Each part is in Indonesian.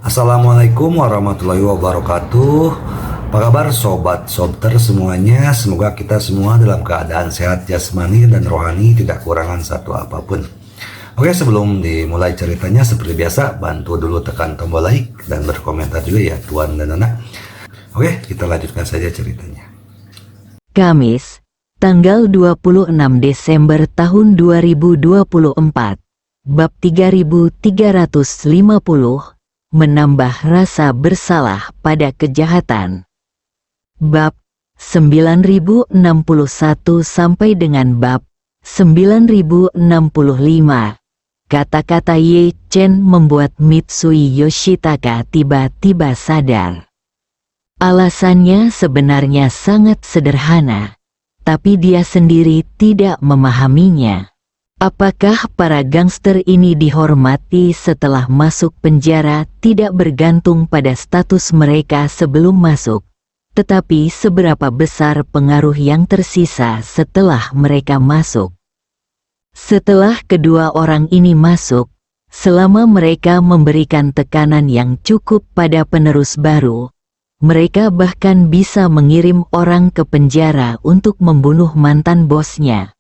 Assalamualaikum warahmatullahi wabarakatuh. Apa kabar sobat sobter semuanya? Semoga kita semua dalam keadaan sehat jasmani dan rohani, tidak kurangan satu apapun. Oke, sebelum dimulai ceritanya seperti biasa, bantu dulu tekan tombol like dan berkomentar juga ya Tuan dan Anak. Oke, kita lanjutkan saja ceritanya. Kamis, tanggal 26 Desember tahun 2024, bab 3350, menambah rasa bersalah pada kejahatan. Bab 9061 sampai dengan bab 9065. Kata-kata Ye Chen membuat Mitsui Yoshitaka tiba-tiba sadar. Alasannya sebenarnya sangat sederhana, tapi dia sendiri tidak memahaminya. Apakah para gangster ini dihormati setelah masuk penjara tidak bergantung pada status mereka sebelum masuk, tetapi seberapa besar pengaruh yang tersisa setelah mereka masuk. Setelah kedua orang ini masuk, selama mereka memberikan tekanan yang cukup pada penerus baru, mereka bahkan bisa mengirim orang ke penjara untuk membunuh mantan bosnya.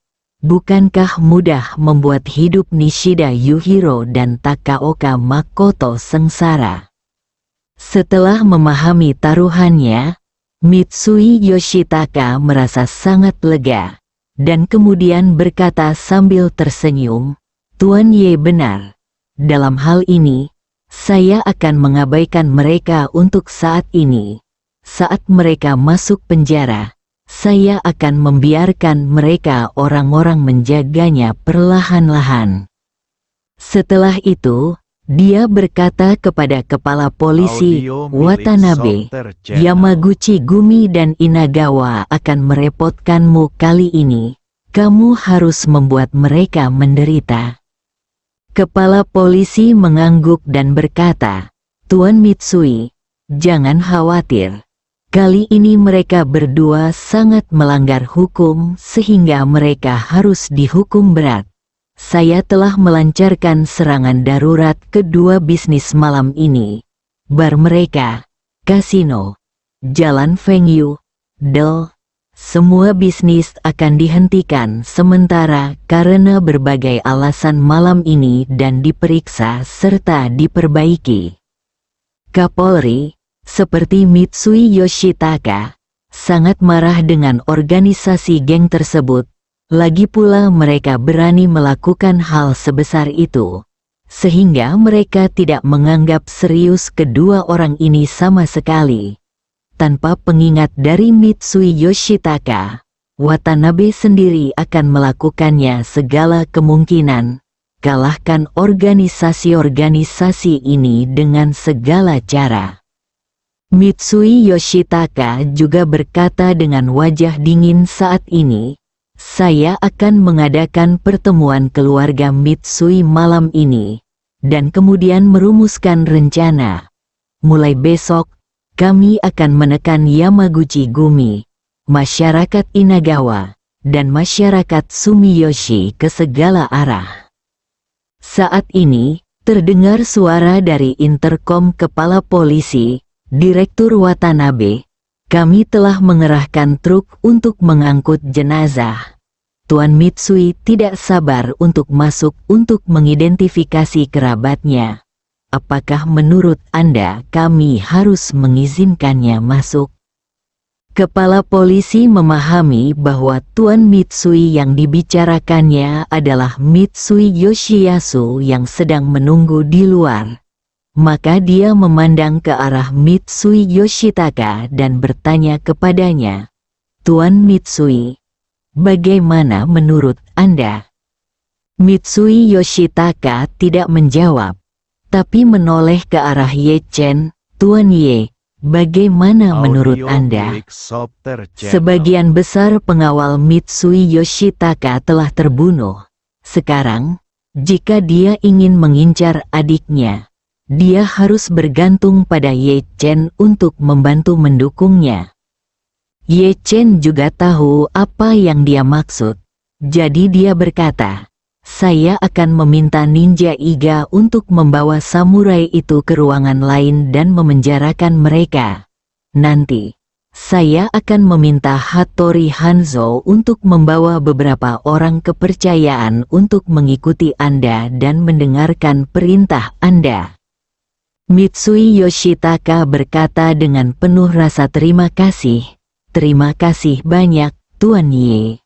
Bukankah mudah membuat hidup Nishida Yuhiro dan Takaoka Makoto sengsara? Setelah memahami taruhannya, Mitsui Yoshitaka merasa sangat lega, dan kemudian berkata sambil tersenyum, "Tuan Ye benar. Dalam hal ini, saya akan mengabaikan mereka untuk saat ini. Saat mereka masuk penjara, saya akan membiarkan mereka orang-orang menjaganya perlahan-lahan." Setelah itu, dia berkata kepada kepala polisi Watanabe, "Yamaguchi Gumi dan Inagawa akan merepotkanmu kali ini. Kamu harus membuat mereka menderita." Kepala polisi mengangguk dan berkata, "Tuan Mitsui, jangan khawatir. Kali ini mereka berdua sangat melanggar hukum sehingga mereka harus dihukum berat. Saya telah melancarkan serangan darurat kedua bisnis malam ini. Bar mereka, kasino, jalan venue, del, semua bisnis akan dihentikan sementara karena berbagai alasan malam ini dan diperiksa serta diperbaiki." Kapolri, seperti Mitsui Yoshitaka, sangat marah dengan organisasi geng tersebut. Lagi pula mereka berani melakukan hal sebesar itu, sehingga mereka tidak menganggap serius kedua orang ini sama sekali. Tanpa pengingat dari Mitsui Yoshitaka, Watanabe sendiri akan melakukannya segala kemungkinan. Kalahkan organisasi-organisasi ini dengan segala cara. Mitsui Yoshitaka juga berkata dengan wajah dingin saat ini, "Saya akan mengadakan pertemuan keluarga Mitsui malam ini, dan kemudian merumuskan rencana. Mulai besok, kami akan menekan Yamaguchi Gumi, masyarakat Inagawa, dan masyarakat Sumiyoshi ke segala arah." Saat ini, terdengar suara dari interkom kepala polisi, "Direktur Watanabe, kami telah mengerahkan truk untuk mengangkut jenazah. Tuan Mitsui tidak sabar untuk masuk untuk mengidentifikasi kerabatnya. Apakah menurut Anda kami harus mengizinkannya masuk?" Kepala polisi memahami bahwa Tuan Mitsui yang dibicarakannya adalah Mitsui Yoshiyasu yang sedang menunggu di luar. Maka dia memandang ke arah Mitsui Yoshitaka dan bertanya kepadanya, "Tuan Mitsui, bagaimana menurut Anda?" Mitsui Yoshitaka tidak menjawab, tapi menoleh ke arah Ye Chen, "Tuan Ye, bagaimana menurut Anda?" Sebagian besar pengawal Mitsui Yoshitaka telah terbunuh. Sekarang, jika dia ingin mengincar adiknya, dia harus bergantung pada Ye Chen untuk membantu mendukungnya. Ye Chen juga tahu apa yang dia maksud, jadi dia berkata, saya akan meminta Ninja Iga untuk membawa samurai itu ke ruangan lain dan memenjarakan mereka. Nanti, saya akan meminta Hattori Hanzo untuk membawa beberapa orang kepercayaan untuk mengikuti Anda dan mendengarkan perintah Anda." Mitsui Yoshitaka berkata dengan penuh rasa terima kasih. "Terima kasih banyak, Tuan Ye."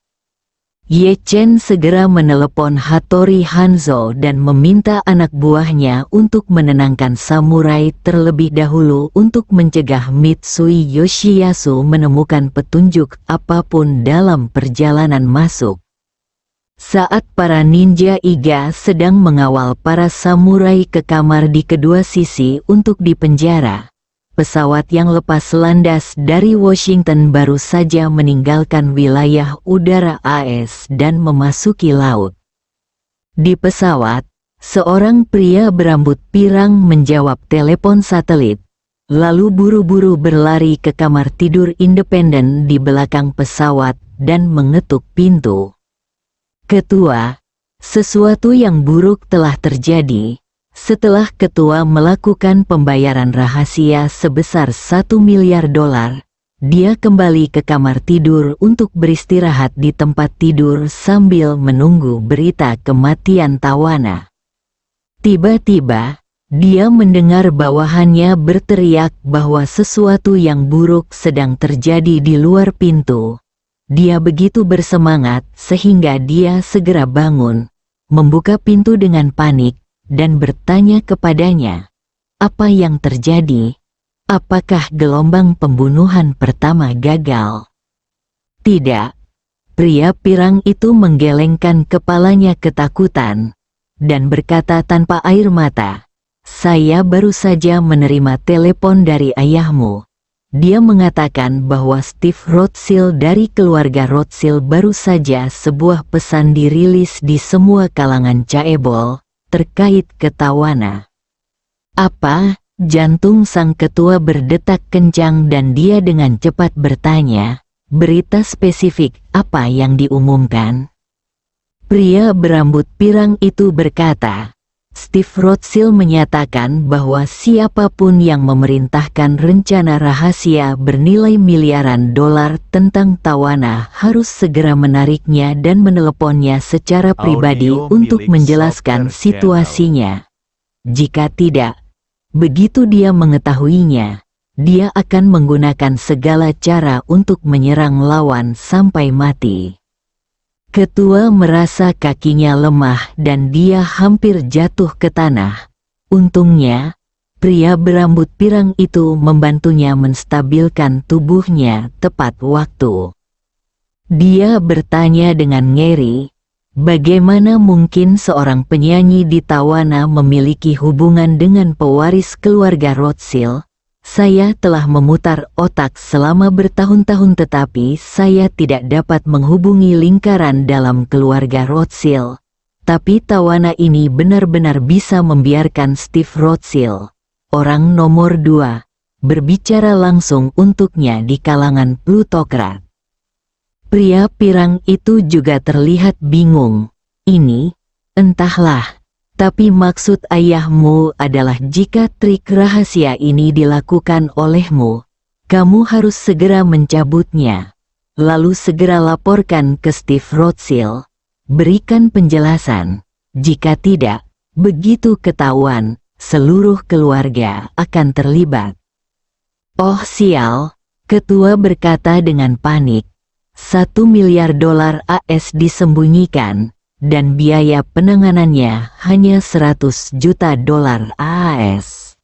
Ye Chen segera menelepon Hattori Hanzo dan meminta anak buahnya untuk menenangkan samurai terlebih dahulu untuk mencegah Mitsui Yoshiyasu menemukan petunjuk apapun dalam perjalanan masuk. Saat para ninja Iga sedang mengawal para samurai ke kamar di kedua sisi untuk dipenjara, pesawat yang lepas landas dari Washington baru saja meninggalkan wilayah udara AS dan memasuki laut. Di pesawat, seorang pria berambut pirang menjawab telepon satelit, lalu buru-buru berlari ke kamar tidur independen di belakang pesawat dan mengetuk pintu. "Ketua, sesuatu yang buruk telah terjadi." Setelah ketua melakukan pembayaran rahasia sebesar $1 miliar, dia kembali ke kamar tidur untuk beristirahat di tempat tidur sambil menunggu berita kematian Tawana. Tiba-tiba, dia mendengar bawahannya berteriak bahwa sesuatu yang buruk sedang terjadi di luar pintu. Dia begitu bersemangat sehingga dia segera bangun, membuka pintu dengan panik, dan bertanya kepadanya, "Apa yang terjadi? Apakah gelombang pembunuhan pertama gagal?" "Tidak." Pria pirang itu menggelengkan kepalanya ketakutan, dan berkata tanpa air mata, "Saya baru saja menerima telepon dari ayahmu. Dia mengatakan bahwa Steve Rothschild dari keluarga Rothschild baru saja sebuah pesan dirilis di semua kalangan chaebol terkait ke Tawana." "Apa?" Jantung sang ketua berdetak kencang dan dia dengan cepat bertanya, "Berita spesifik apa yang diumumkan?" Pria berambut pirang itu berkata, "Steve Rothschild menyatakan bahwa siapapun yang memerintahkan rencana rahasia bernilai miliaran dolar tentang Tawana harus segera menariknya dan meneleponnya secara pribadi untuk menjelaskan situasinya. Jika tidak, begitu dia mengetahuinya, dia akan menggunakan segala cara untuk menyerang lawan sampai mati." Ketua merasa kakinya lemah dan dia hampir jatuh ke tanah. Untungnya, pria berambut pirang itu membantunya menstabilkan tubuhnya tepat waktu. Dia bertanya dengan ngeri, "Bagaimana mungkin seorang penyanyi di Tawana memiliki hubungan dengan pewaris keluarga Rothschild? Saya telah memutar otak selama bertahun-tahun tetapi saya tidak dapat menghubungi lingkaran dalam keluarga Rothschild. Tapi Tawana ini benar-benar bisa membiarkan Steve Rothschild, orang nomor 2, berbicara langsung untuknya di kalangan plutokrat." Pria pirang itu juga terlihat bingung. "Ini, entahlah. Tapi maksud ayahmu adalah jika trik rahasia ini dilakukan olehmu, kamu harus segera mencabutnya. Lalu segera laporkan ke Steve Rothschild. Berikan penjelasan. Jika tidak, begitu ketahuan, seluruh keluarga akan terlibat." "Oh sial," ketua berkata dengan panik. $1 miliar AS disembunyikan, dan biaya penanganannya hanya $100 juta AS.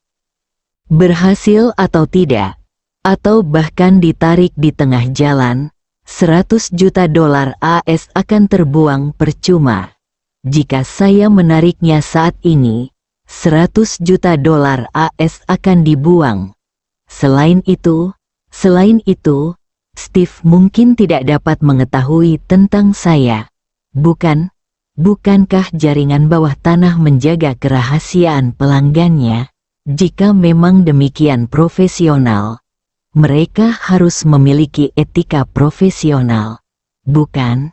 Berhasil atau tidak, atau bahkan ditarik di tengah jalan, $100 juta AS akan terbuang percuma. Jika saya menariknya saat ini, $100 juta AS akan dibuang. Selain itu, Steve mungkin tidak dapat mengetahui tentang saya. Bukankah jaringan bawah tanah menjaga kerahasiaan pelanggannya? Jika memang demikian profesional, mereka harus memiliki etika profesional, bukan?"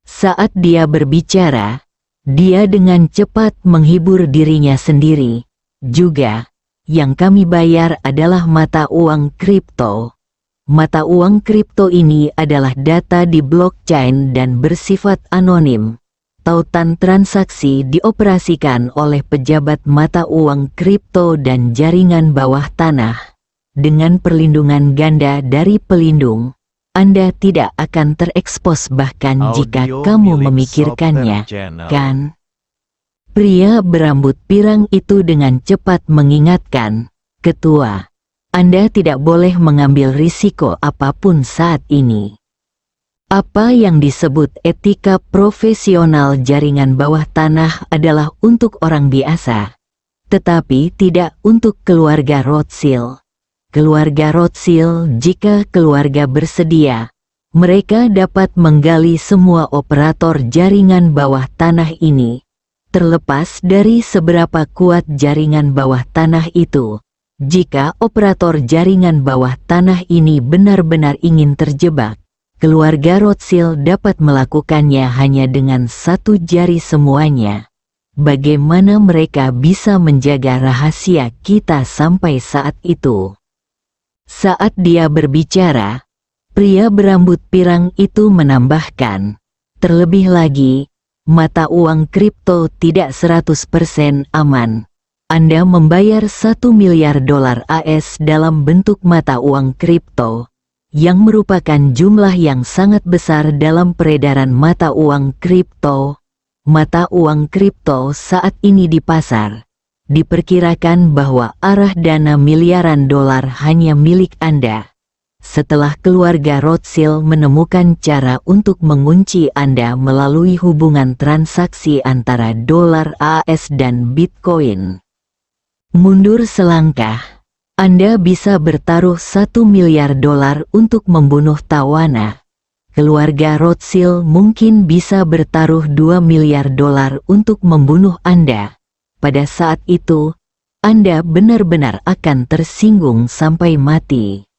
Saat dia berbicara, Dia dengan cepat menghibur dirinya sendiri. Juga, yang kami bayar adalah mata uang kripto. Mata uang kripto ini adalah data di blockchain dan bersifat anonim. Tautan transaksi dioperasikan oleh pejabat mata uang kripto dan jaringan bawah tanah. Dengan perlindungan ganda dari pelindung, Anda tidak akan terekspos bahkan jika kamu memikirkannya, kan? Pria berambut pirang itu dengan cepat mengingatkan, Ketua. Anda tidak boleh mengambil risiko apapun saat ini. Apa yang disebut etika profesional jaringan bawah tanah adalah untuk orang biasa, tetapi tidak untuk keluarga Rothschild. Keluarga Rothschild, jika keluarga bersedia, mereka dapat menggali semua operator jaringan bawah tanah ini, terlepas dari seberapa kuat jaringan bawah tanah itu. Jika operator jaringan bawah tanah ini benar-benar ingin terjebak, keluarga Rothschild dapat melakukannya hanya dengan satu jari semuanya. Bagaimana mereka bisa menjaga rahasia kita sampai saat itu? Saat dia berbicara, pria berambut pirang itu menambahkan, terlebih lagi, mata uang kripto tidak 100% aman. Anda membayar $1 miliar AS dalam bentuk mata uang kripto, yang merupakan jumlah yang sangat besar dalam peredaran mata uang kripto. Mata uang kripto saat ini di pasar, diperkirakan bahwa arah dana miliaran dolar hanya milik Anda. Setelah keluarga Rothschild menemukan cara untuk mengunci Anda melalui hubungan transaksi antara dolar AS dan Bitcoin. Mundur selangkah, Anda bisa bertaruh $1 miliar untuk membunuh tawana. Keluarga Rothschild mungkin bisa bertaruh $2 miliar untuk membunuh Anda. Pada saat itu, Anda benar-benar akan tersinggung sampai mati.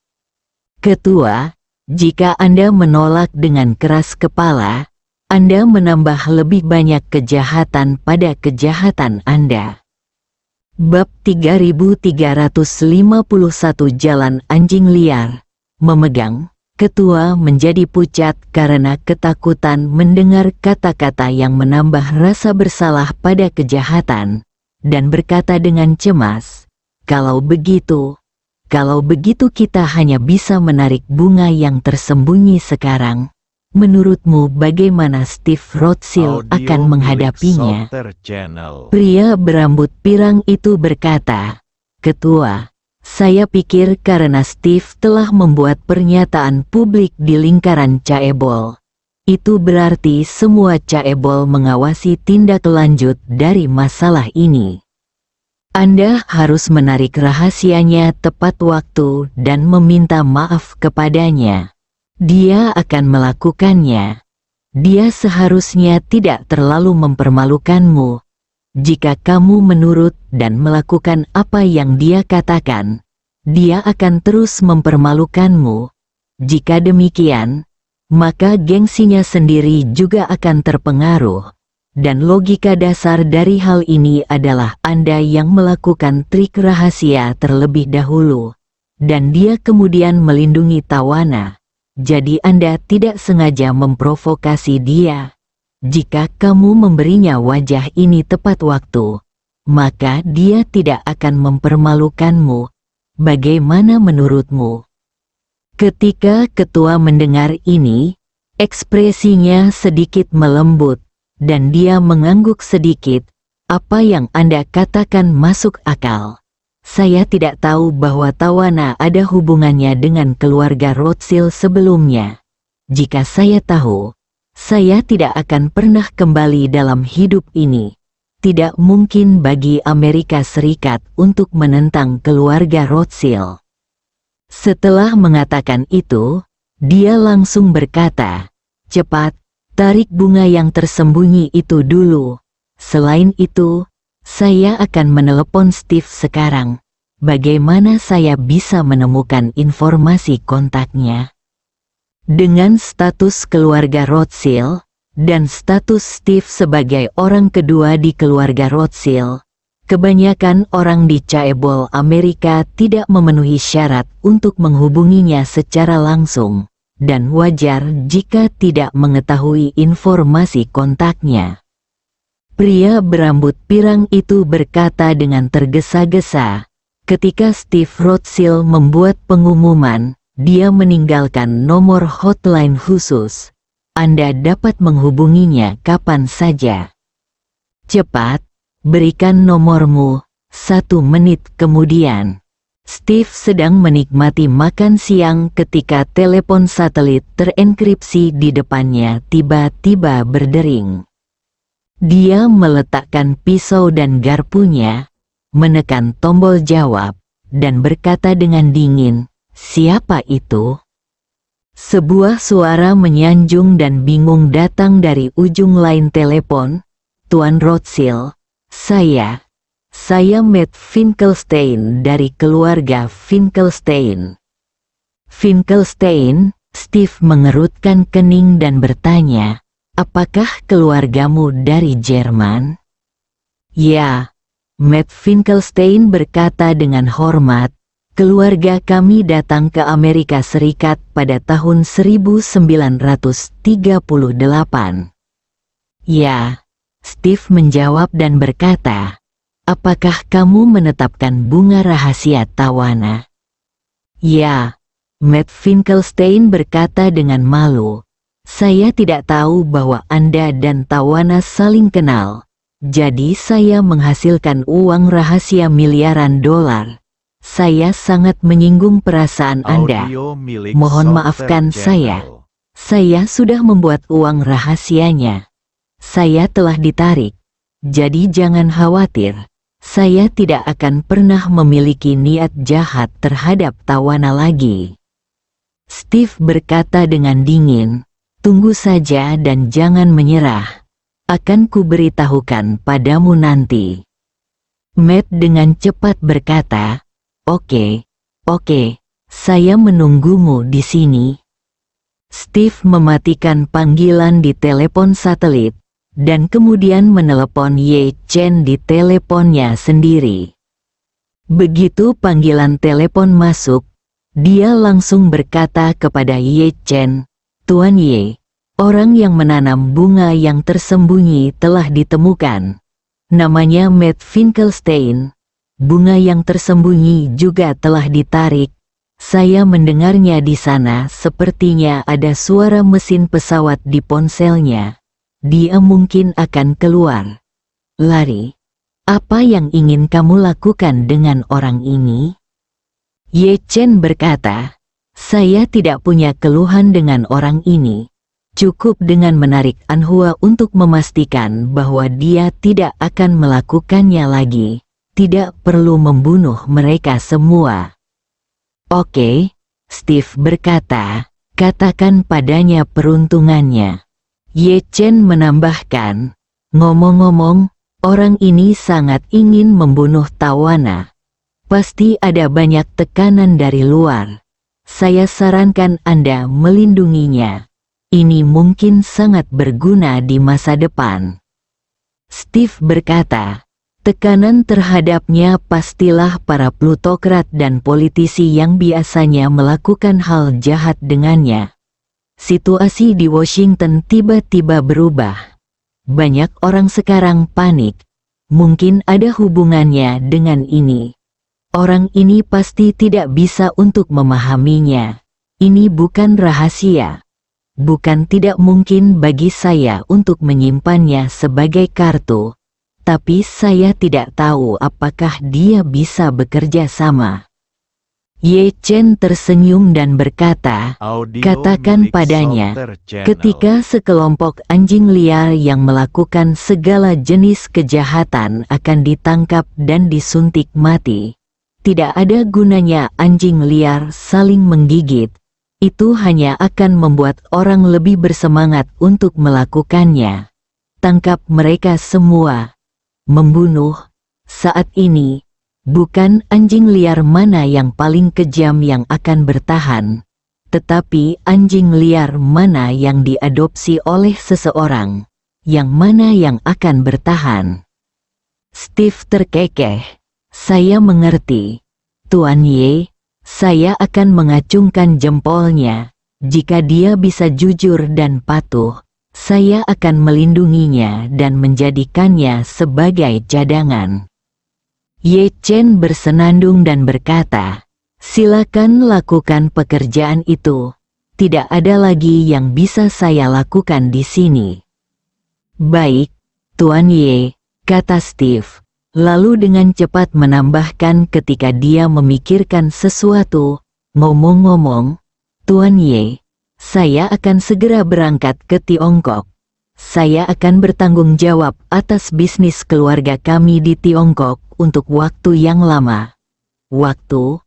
Ketua, jika Anda menolak dengan keras kepala, Anda menambah lebih banyak kejahatan pada kejahatan Anda. Bab 3351 Jalan Anjing Liar. Memegang, ketua menjadi pucat karena ketakutan mendengar kata-kata yang menambah rasa bersalah pada kejahatan, dan berkata dengan cemas, kalau begitu kita hanya bisa menarik bunga yang tersembunyi sekarang. Menurutmu bagaimana Steve Rothschild akan menghadapinya? Pria berambut pirang itu berkata, Ketua, saya pikir karena Steve telah membuat pernyataan publik di lingkaran Chaebol, itu berarti semua Chaebol mengawasi tindak lanjut dari masalah ini. Anda harus menarik rahasianya tepat waktu dan meminta maaf kepadanya. Dia akan melakukannya. Dia seharusnya tidak terlalu mempermalukanmu. Jika kamu menurut dan melakukan apa yang dia katakan, dia akan terus mempermalukanmu. Jika demikian, maka gengsinya sendiri juga akan terpengaruh. Dan logika dasar dari hal ini adalah Anda yang melakukan trik rahasia terlebih dahulu, dan dia kemudian melindungi tawana. Jadi Anda tidak sengaja memprovokasi dia. Jika kamu memberinya wajah ini tepat waktu, maka dia tidak akan mempermalukanmu. Bagaimana menurutmu? Ketika ketua mendengar ini, ekspresinya sedikit melembut, dan dia mengangguk sedikit. Apa yang Anda katakan masuk akal. Saya tidak tahu bahwa tawana ada hubungannya dengan keluarga Rothschild sebelumnya. Jika saya tahu, saya tidak akan pernah kembali dalam hidup ini. Tidak mungkin bagi Amerika Serikat untuk menentang keluarga Rothschild. Setelah mengatakan itu, dia langsung berkata, cepat, tarik bunga yang tersembunyi itu dulu. Selain itu, saya akan menelepon Steve sekarang. Bagaimana saya bisa menemukan informasi kontaknya? Dengan status keluarga Rothschild, dan status Steve sebagai orang kedua di keluarga Rothschild, kebanyakan orang di chaebol Amerika tidak memenuhi syarat untuk menghubunginya secara langsung, dan wajar jika tidak mengetahui informasi kontaknya. Pria berambut pirang itu berkata dengan tergesa-gesa, ketika Steve Rothschild membuat pengumuman, dia meninggalkan nomor hotline khusus. Anda dapat menghubunginya kapan saja. Cepat, berikan nomormu. 1 menit kemudian, Steve sedang menikmati makan siang ketika telepon satelit terenkripsi di depannya tiba-tiba berdering. Dia meletakkan pisau dan garpunya, menekan tombol jawab, dan berkata dengan dingin, "Siapa itu?" Sebuah suara menyanjung dan bingung datang dari ujung lain telepon. "Tuan Rothschild, saya Matt Finkelstein dari keluarga Finkelstein." "Finkelstein?" Steve mengerutkan kening dan bertanya, "Apakah keluargamu dari Jerman?" "Ya," Matt Finkelstein berkata dengan hormat, "keluarga kami datang ke Amerika Serikat pada tahun 1938. "Ya," Steve menjawab dan berkata, "Apakah kamu menetapkan bunga rahasia tawana?" "Ya," Matt Finkelstein berkata dengan malu, "Saya tidak tahu bahwa Anda dan tawana saling kenal. Jadi saya menghasilkan uang rahasia miliaran dolar. Saya sangat menyinggung perasaan Anda. Mohon maafkan saya. Saya sudah membuat uang rahasianya. Saya telah ditarik. Jadi jangan khawatir. Saya tidak akan pernah memiliki niat jahat terhadap tawana lagi." Steve berkata dengan dingin, "Tunggu saja dan jangan menyerah. Akan kuberitahukan padamu nanti." Matt dengan cepat berkata, Oke, saya menunggumu di sini." Steve mematikan panggilan di telepon satelit, dan kemudian menelepon Ye Chen di teleponnya sendiri. Begitu panggilan telepon masuk, dia langsung berkata kepada Ye Chen, "Tuan Ye, orang yang menanam bunga yang tersembunyi telah ditemukan. Namanya Matt Finkelstein. Bunga yang tersembunyi juga telah ditarik. Saya mendengarnya di sana. Sepertinya ada suara mesin pesawat di ponselnya. Dia mungkin akan keluar. Lari. Apa yang ingin kamu lakukan dengan orang ini?" Ye Chen berkata, "Saya tidak punya keluhan dengan orang ini. Cukup dengan menarik Anhua untuk memastikan bahwa dia tidak akan melakukannya lagi. Tidak perlu membunuh mereka semua." "Oke," Steve berkata, "katakan padanya peruntungannya." Ye Chen menambahkan, "Ngomong-ngomong, orang ini sangat ingin membunuh tawana. Pasti ada banyak tekanan dari luar. Saya sarankan Anda melindunginya. Ini mungkin sangat berguna di masa depan." Steve berkata, "Tekanan terhadapnya pastilah para plutokrat dan politisi yang biasanya melakukan hal jahat dengannya." Situasi di Washington tiba-tiba berubah. Banyak orang sekarang panik. Mungkin ada hubungannya dengan ini. Orang ini pasti tidak bisa untuk memahaminya. Ini bukan rahasia. Bukan tidak mungkin bagi saya untuk menyimpannya sebagai kartu. Tapi saya tidak tahu apakah dia bisa bekerja sama." Ye Chen tersenyum dan berkata, "Katakan padanya, ketika sekelompok anjing liar yang melakukan segala jenis kejahatan akan ditangkap dan disuntik mati. Tidak ada gunanya anjing liar saling menggigit. Itu hanya akan membuat orang lebih bersemangat untuk melakukannya. Tangkap mereka semua. Membunuh. Saat ini, bukan anjing liar mana yang paling kejam yang akan bertahan, Tetapi anjing liar mana yang diadopsi oleh seseorang? Yang mana yang akan bertahan? Steve terkekeh. Saya mengerti. Tuan Ye, saya akan mengacungkan jempolnya. Jika dia bisa jujur dan patuh, saya akan melindunginya dan menjadikannya sebagai cadangan. Ye Chen bersenandung dan berkata, silakan lakukan pekerjaan itu. Tidak ada lagi yang bisa saya lakukan di sini. Baik, Tuan Ye, kata Steve. Lalu dengan cepat menambahkan ketika dia memikirkan sesuatu, ngomong-ngomong, Tuan Ye, saya akan segera berangkat ke Tiongkok. Saya akan bertanggung jawab atas bisnis keluarga kami di Tiongkok untuk waktu yang lama. Waktu?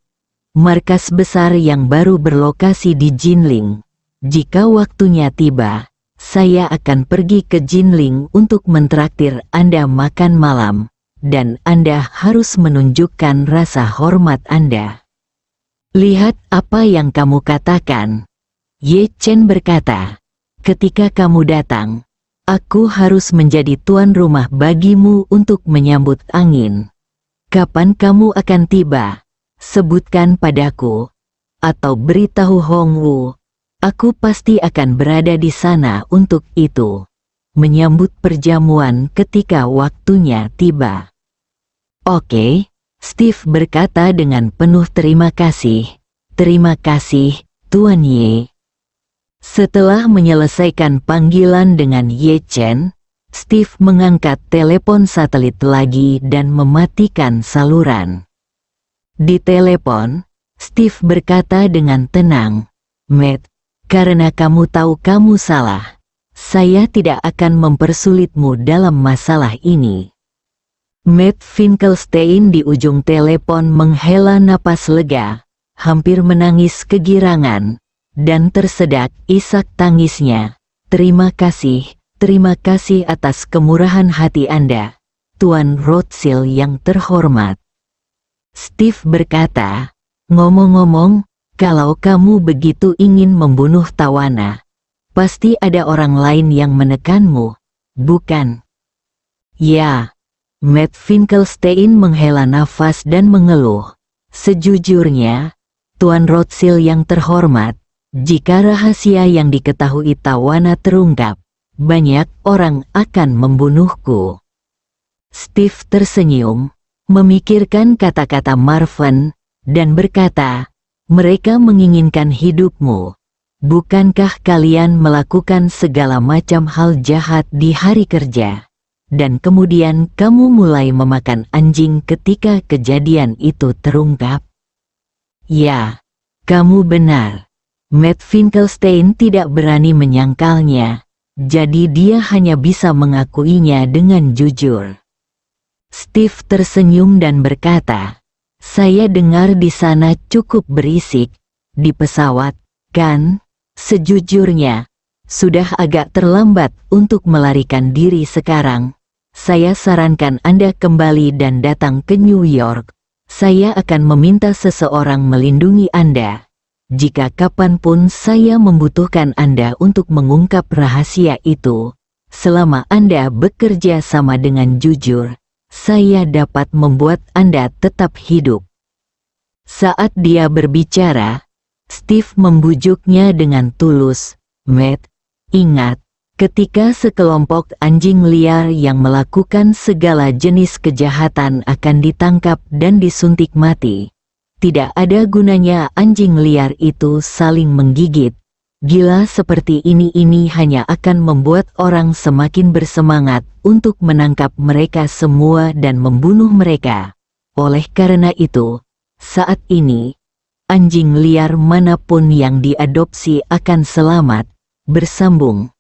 Markas besar yang baru berlokasi di Jinling. Jika waktunya tiba, saya akan pergi ke Jinling untuk mentraktir Anda makan malam. Dan Anda harus menunjukkan rasa hormat Anda. Lihat apa yang kamu katakan. Ye Chen berkata, ketika kamu datang, aku harus menjadi tuan rumah bagimu untuk menyambut angin. Kapan kamu akan tiba? Sebutkan padaku. Atau beritahu Hong Wu. Aku pasti akan berada di sana untuk itu. Menyambut perjamuan ketika waktunya tiba. Oke, Steve berkata dengan penuh terima kasih. Terima kasih, Tuan Ye. Setelah menyelesaikan panggilan dengan Ye Chen, Steve mengangkat telepon satelit lagi dan mematikan saluran. Di telepon, Steve berkata dengan tenang, Matt, karena kamu tahu kamu salah. Saya tidak akan mempersulitmu dalam masalah ini. Matt Finkelstein di ujung telepon menghela napas lega, hampir menangis kegirangan, dan tersedak isak tangisnya. Terima kasih atas kemurahan hati Anda, Tuan Rothschild yang terhormat. Steve berkata, ngomong-ngomong, kalau kamu begitu ingin membunuh Tawana, pasti ada orang lain yang menekanmu, bukan? Ya, Matt Finkelstein menghela nafas dan mengeluh. Sejujurnya, Tuan Rothschild yang terhormat, jika rahasia yang diketahui Tawana terungkap, banyak orang akan membunuhku. Steve tersenyum, memikirkan kata-kata Marvin, dan berkata, mereka menginginkan hidupmu. Bukankah kalian melakukan segala macam hal jahat di hari kerja? Dan kemudian kamu mulai memakan anjing ketika kejadian itu terungkap? Ya, kamu benar. Matt Finkelstein tidak berani menyangkalnya, jadi dia hanya bisa mengakuinya dengan jujur. Steve tersenyum dan berkata, saya dengar di sana cukup berisik, di pesawat, kan? Sejujurnya, sudah agak terlambat untuk melarikan diri sekarang. Saya sarankan Anda kembali dan datang ke New York. Saya akan meminta seseorang melindungi Anda. Jika kapanpun saya membutuhkan Anda untuk mengungkap rahasia itu, selama Anda bekerja sama dengan jujur, saya dapat membuat Anda tetap hidup. Saat dia berbicara, Steve membujuknya dengan tulus, Matt, ingat, ketika sekelompok anjing liar yang melakukan segala jenis kejahatan akan ditangkap dan disuntik mati, tidak ada gunanya anjing liar itu saling menggigit. Gila seperti ini hanya akan membuat orang semakin bersemangat untuk menangkap mereka semua dan membunuh mereka. Oleh karena itu, saat ini, anjing liar manapun yang diadopsi akan selamat. Bersambung.